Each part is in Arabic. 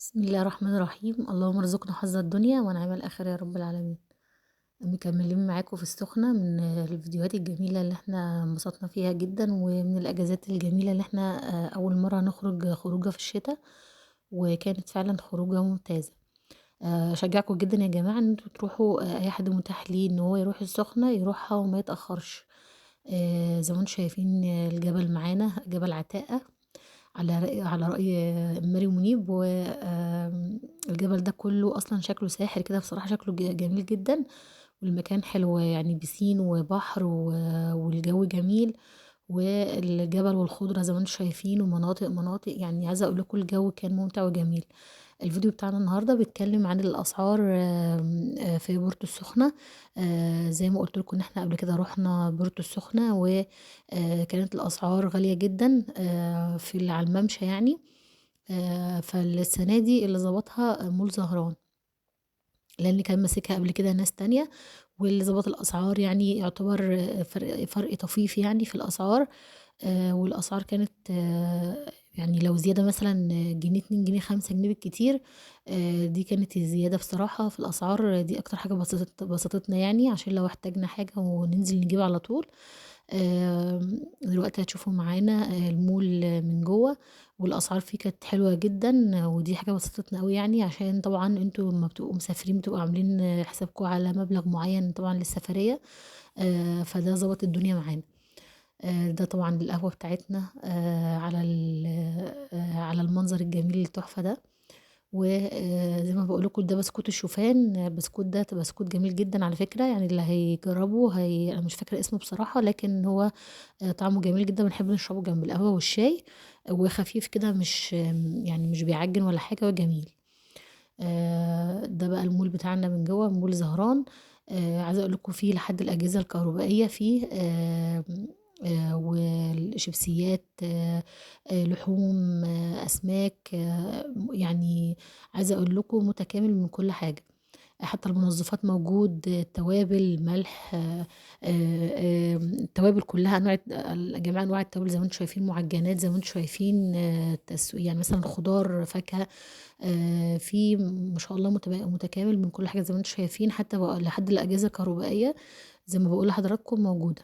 بسم الله الرحمن الرحيم. اللهم ارزقنا حظ الدنيا ونعيم الآخرة يا رب العالمين. مكملين معاكم في السخنة من الفيديوهات الجميلة اللي احنا انبسطنا فيها جدا، ومن الأجازات الجميلة اللي احنا أول مرة نخرج خروجة في الشتاء، وكانت فعلا خروجة ممتازة. أشجعكم جدا يا جماعة ان انتوا تروحوا، أي حد متاح ليه ان هو يروح السخنة يروحها وما يتأخرش. زي ما انتم شايفين، الجبل معانا جبل عتاقة، على رأي ماري منيب. والجبل ده كله أصلا شكله ساحر كده، بصراحة شكله جميل جدا، والمكان حلو يعني بسين وبحر والجو جميل، والجبل والخضرة زي ما انتم شايفين، ومناطق يعني عايزة اقول لكم الجو كان ممتع وجميل. الفيديو بتاعنا النهاردة بيتكلم عن الأسعار في بورتو السخنة. زي ما قلت لكم ان احنا قبل كده رحنا بورتو السخنة، وكانت الأسعار غالية جدا على الممشى يعني. فالسنة دي اللي ظبطها مول زهران، لأن كان ماسكها قبل كده ناس تانية، واللي ظبط الأسعار يعني يعتبر فرق طفيف يعني في الأسعار. والأسعار كانت يعني لو زيادة مثلا جنيه 2 جنيه 5 جنيه بالكتير. دي كانت الزيادة بصراحة في الأسعار دي، أكتر حاجة بسطتنا يعني، عشان لو احتاجنا حاجة وننزل نجيب على طول. دلوقتي هتشوفوا معانا المول من جوه، والأسعار فيه كانت حلوة جدا، ودي حاجة بسطتنا قوي يعني، عشان طبعا انتوا لما بتبقوا مسافرين بتبقوا عاملين حسابكم على مبلغ معين طبعا للسفرية. فده ظبط الدنيا معانا. ده طبعا القهوة بتاعتنا على المنظر الجميل التحفة ده. وزي ما بقول لكم ده بسكوت الشوفان. البسكوت ده بسكوت جميل جدا على فكرة، يعني اللي هيجربه انا مش فاكرة اسمه بصراحة، لكن هو طعمه جميل جدا، بنحب نشربه جنب القهوة والشاي، وخفيف كده، مش يعني مش بيعجن ولا حاجة، وجميل. ده بقى المول بتاعنا من جوه، مول زهران. عايزة اقول لكم فيه لحد الأجهزة الكهربائية فيه، والشيبسيات، لحوم، أسماك، يعني عايزة أقول لكم متكامل من كل حاجة. حتى المنظفات موجود، توابل، ملح، التوابل كلها انواع، جميع انواع التوابل زي ما انتم شايفين، معجنات زي ما انتم شايفين، يعني مثلا خضار، فاكهة، في ما شاء الله متكامل من كل حاجة زي ما انتم شايفين، حتى بقى لحد الأجهزة الكهربائية زي ما بقول لحضراتكم موجودة.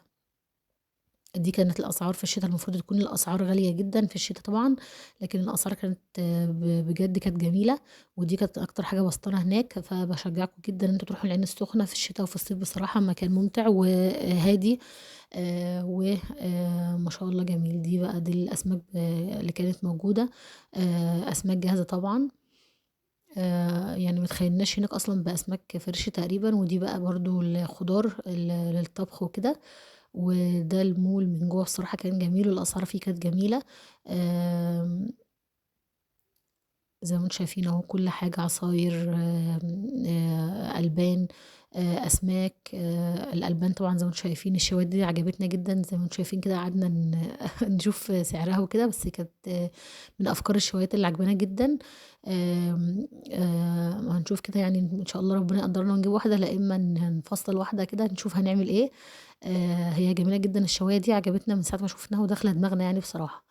دي كانت الأسعار في الشتا، المفروض تكون الأسعار غالية جدًا في الشتا طبعًا، لكن الأسعار كانت بجد كانت جميلة، ودي كانت أكتر حاجة بسطانا هناك. فباشجعكم جدًا إن أنتم تروحوا العين السخنة في الشتا وفي الصيف، بصراحة مكان ممتع وهادي، و ما شاء الله جميل. دي الأسماك اللي كانت موجودة، أسماك جاهزة طبعًا. يعني ما تخيلناش هناك أصلًا بأسماك فريش تقريبًا، ودي بقى برضه الخضار للطبخ وكده. وده المول من جوه الصراحة كان جميل، والأسعار فيه كانت جميلة. آمم، زي ما انتم شايفين اهو كل حاجة، عصاير، ألبان، أسماك. الألبان طبعا زي ما انتم شايفين، الشواية دي عجبتنا جدا، زي ما انتم شايفين كده قعدنا نشوف سعرها وكده، بس كانت من أفكار الشوايات اللي عجبانا جدا. هنشوف كده يعني إن شاء الله ربنا يقدرنا ونجيب واحدة، لا إما هنفصل واحدة كده نشوف هنعمل ايه. هي جميلة جدا الشواية دي، عجبتنا من ساعة ما شوفناها وداخلة دماغنا يعني بصراحة.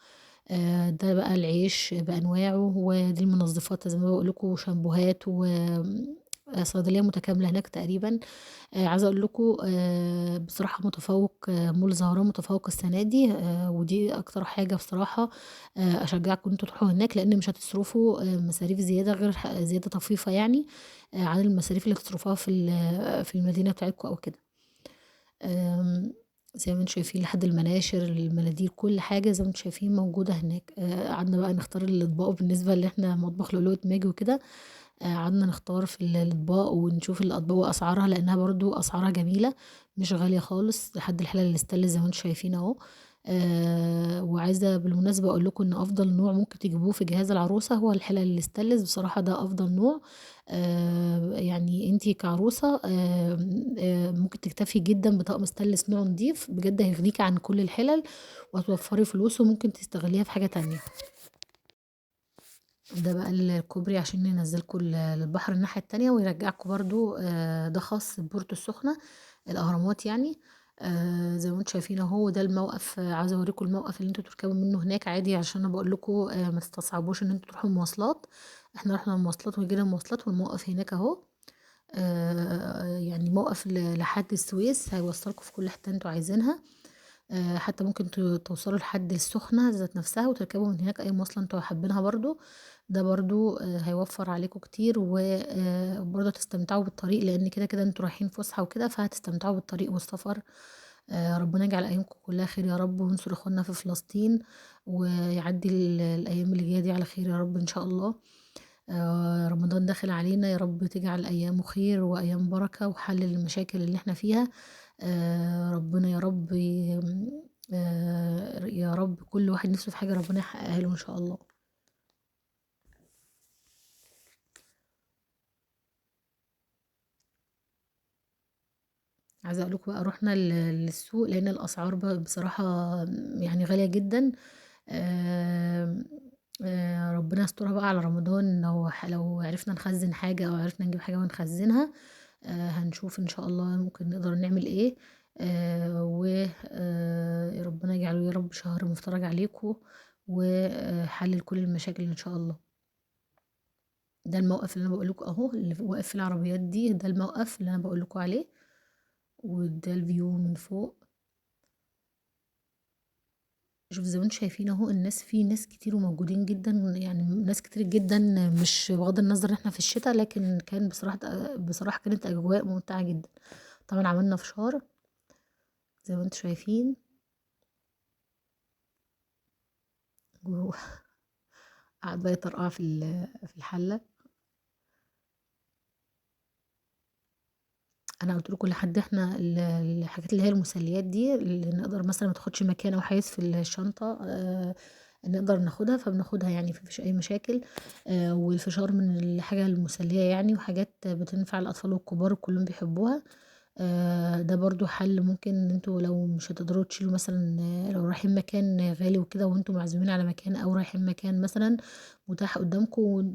ده بقى العيش بأنواعه، ودي المنظفات زي ما باقول لكم، شامبوهات صيدلية متكاملة هناك تقريبًا. عايزة أقول لكم بصراحة متفوّق، مول زهران متفوّق السنة دي، ودي أكتر حاجة بصراحة أشجّعكم إن أنتم تروحوا هناك، لإن مش هتصرفوا مصاريف زيادة غير زيادة طفيفة يعني، عن المصاريف اللي بتصرفوها في المدينة بتاعتكم أو كده. آمم، زي ما أنتم شايفين لحد المناشر، المناديل، كل حاجة زي ما أنتم شايفين موجودة هناك. قعدنا بقى نختار الأطباق بالنسبة اللي إحنا مطبخ لؤلؤة ماجي وكده. قعدنا نختار في الأطباق ونشوف الأطباق وأسعارها، لإنها برضه أسعارها جميلة، مش غالية خالص، لحد الحلل الstainless زي ما أنتم شايفين أهو. وعايزة بالمناسبة أقول لكم إن أفضل نوع ممكن تجيبوه في جهاز العروسة هو الحلل الstainless، بصراحة ده أفضل نوع. يعني أنتِ كعروسة ممكن تكتفي جدًا بطقم stainless نوع نضيف، بجد هيغنيكِ عن كل الحلل، وهتوفّري فلوس وممكن تستغليها في حاجة تانية. ده بقى الكوبري عشان ينزّلكم للبحر الناحية التانية ويرجّعكم برضه، ده خاص ببورتو السخنة، الأهرامات يعني. زي ما انتم شايفين اهو، ده الموقف. عايزه اوريكم الموقف اللي انتوا تركبوا منه هناك عادي، عشان انا بقول لكم ما تستصعبوش ان انتوا تروحوا مواصلات. احنا رحنا المواصلات وجينا المواصلات، والموقف هناك اهو. يعني موقف لحد السويس، هيوصلكم في كل حته انتوا عايزينها. حتى ممكن توصلوا لحد السخنة ذات نفسها، وتركبوا من هناك أي مواصلة انتوا حابينها برضو. ده برضو هيوفر عليكم كتير، وبرضو هتستمتعوا بالطريق، لأن كده كده انتوا رايحين فسحة وكده، فهتستمتعوا بالطريق والسفر. ربنا يجعل أيامكم كلها خير يا رب، وينصر إخواننا في فلسطين، ويعدي الأيام اللي جاية دي على خير يا رب إن شاء الله. رمضان داخل علينا، يا رب تجعل أيامه خير وأيام بركة وحل المشاكل اللي احنا فيها. ربنا يا رب يا رب كل واحد نفسه في حاجة ربنا يحققها له إن شاء الله. عايزة أقول لكم بقى، رحنا للسوق، لأن الأسعار بصراحة يعني غالية جدا. آم، ربنا يسترها بقى على رمضان، لو عرفنا نخزن حاجة أو عرفنا نجيب حاجة ونخزنها. هنشوف إن شاء الله ممكن نقدر نعمل إيه. وربنا يجعله يا رب شهر مفترج عليكم، وحل كل المشاكل إن شاء الله. ده الموقف اللي أنا بقول لكم أهو، اللي واقف في العربيات دي، ده الموقف اللي أنا بقول لكم عليه. وده الفيو من فوق. شوف زي ما انتم شايفين اهو، الناس، في ناس كتير وموجودين جدا، يعني ناس كتير جدا، مش بغض النظر ان احنا في الشتاء، لكن كان بصراحة كانت اجواء ممتعة جدا. طبعا عملنا فشار زي ما انتم شايفين. وهو قاعد بقى يطرقع في الحلة. انا قلت لكم لحد احنا الحاجات اللي هي المسليات دي، اللي نقدر مثلا ما تاخدش مكان او حيز في الشنطة، نقدر ناخدها فبناخدها، يعني مفيش اي مشاكل. والفشار من الحاجة المسلية يعني، وحاجات بتنفع الاطفال والكبار كلهم بيحبوها. ده برضو حل ممكن ان انتوا لو مش هتقدروا تشيلوا مثلا، لو رايحين مكان غالي وكده، وانتوا معزومين على مكان، او رايحين مكان مثلا متاح قدامكم،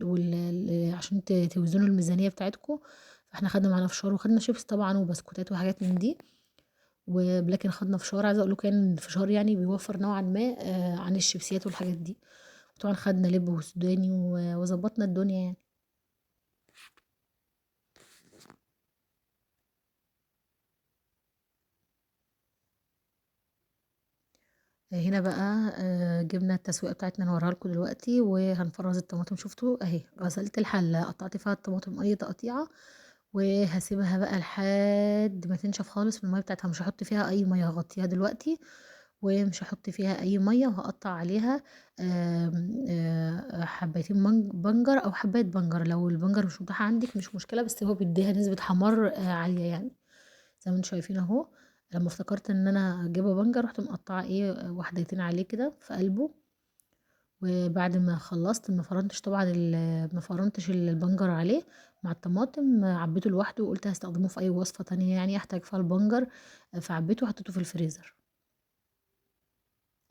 عشان توزنوا الميزانية بتاعتكم. فاحنا خدنا معانا فشار، وخدنا شيبس طبعا وبسكوتات وحاجات من دي. ولكن خدنا فشار. عايزه اقول لكم يعني إن الفشار يعني بيوفر نوعا ما عن الشيبسيات والحاجات دي. وطبعا خدنا لب وسوداني وظبطنا الدنيا يعني. هنا بقى جبنا التسويقه بتاعتنا نوريها لكم دلوقتي، وهنفرز الطماطم. شفتوا اهي، غسلت الحله، قطعت فيها الطماطم اي تقطيعه، وهسيبها بقى لحد ما تنشف خالص في الميه بتاعتها. مش هحط فيها اي ميه، هغطيها دلوقتي ومش هحط فيها اي ميه، وهقطع عليها حبتين بنجر او حبات بنجر. لو البنجر مش متاح عندك مش مشكله، بس هو بيديها نسبه حمار عاليه يعني. زي ما انتم شايفين اهو. لما افتكرت ان انا اجيبه بنجر، رحت مقطعه ايه واحدتين عليه كده في قلبه. وبعد ما خلصت، ما فرمتش البنجر عليه مع الطماطم، عبيته لوحده، وقلت هستخدمه في اي وصفه تانية يعني احتاج فيها البنجر. فعبيته وحطيته في الفريزر.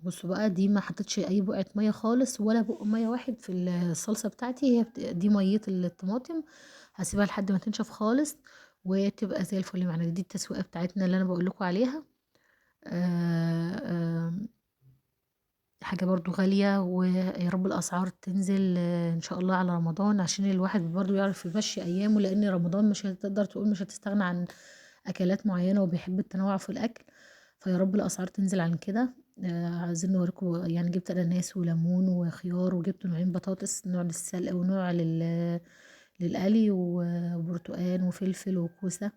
بصوا بقى، دي ما حطيتش اي بقعه ميه خالص، ولا بق ميه واحد في الصلصه بتاعتي. دي ميه الطماطم. هسيبها لحد ما تنشف خالص، وتبقى زي الفل معانا. دي التسويقه بتاعتنا اللي انا بقول لكم عليها. آه آه حاجه برضو غاليه، ويا رب الاسعار تنزل ان شاء الله على رمضان، عشان الواحد برضو يعرف يمشي ايامه، لان رمضان مش هتقدر تقول مش هتستغنى عن اكلات معينه، وبيحب التنوع في الاكل. فيا رب الاسعار تنزل عن كده. عايزين نوريكم يعني، جبت اناناس وليمون وخيار، وجبت نوعين بطاطس، نوع للسلق ونوع للقلي، وبرتقان وفلفل وكوسه.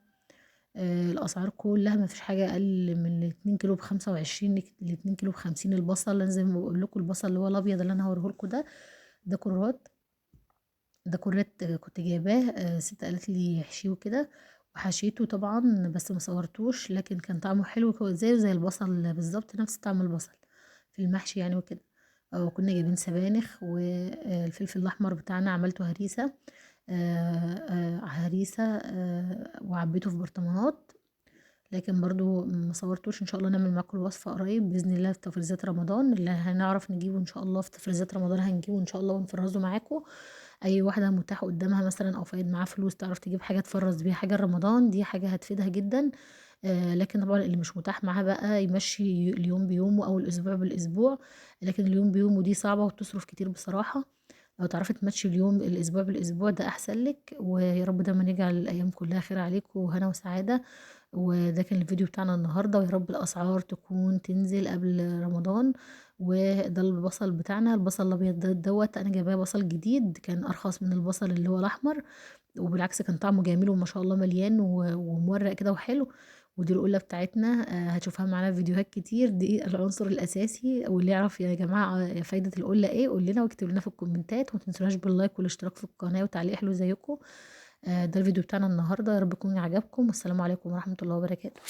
الاسعار كلها ما فيش حاجه اقل من 2 كيلو ب25، ل 2 كيلو ب50. البصل، لازم زي ما بقول لكم، البصل اللي هو الابيض اللي انا هوريه لكم ده كرات. ده كرات كنت جايباه، ست قالت لي احشيه كده، وحشيته طبعا، بس ما صورتوش، لكن كان طعمه حلو زي البصل بالظبط، نفس طعم البصل في المحشي يعني وكده. وكنا جايبين سبانخ، والفلفل الاحمر بتاعنا عملته هريسه. هريسه، وعبيته في برطمانات. لكن برضو ما صورتوش. ان شاء الله نعمل معاكم الوصفه قريب باذن الله في تفريزات رمضان، اللي هنعرف نجيبه ان شاء الله في تفريزات رمضان هنجيبه ان شاء الله ونفرزه معاكم. اي واحده متاح قدامها مثلا، او فايد معاها فلوس، تعرف تجيب حاجه تفرز بيها حاجه رمضان، دي حاجه هتفيدها جدا. لكن طبعًا اللي مش متاح معاه بقى يمشّي اليوم بيومه أو الأسبوع بالأسبوع، لكن اليوم بيومه دي صعبة وبتصرف كتير بصراحة. لو تعرفي تمشّي الأسبوع بالأسبوع ده أحسن لِك، ويا رب دايمًا يجعل الأيام كلّها خير عليكم وهنا وسعادة. وده كان الفيديو بتاعنا النهارده، ويا رب الأسعار تكون تنزل قبل رمضان. وده البصل بتاعنا، البصل الأبيض دوّة أنا جايباه بصل جديد، كان أرخص من البصل اللي هو الأحمر، وبالعكس كان طعمه جميل وما شاء الله مليان ومورّق كده وحلو. ودي القلة بتاعتنا هتشوفوها معانا في فيديوهات كتير، دي العنصر الأساسي، واللي يعرف يا جماعة فايدة القلة إيه قُل لنا واكتب لنا في الكومنتات، وما تنسوناش باللايك والاشتراك في القناة وتعليق حلو زيكم. ده الفيديو بتاعنا النهارده، يا رب يكون عجبكم، والسلام عليكم ورحمة الله وبركاته.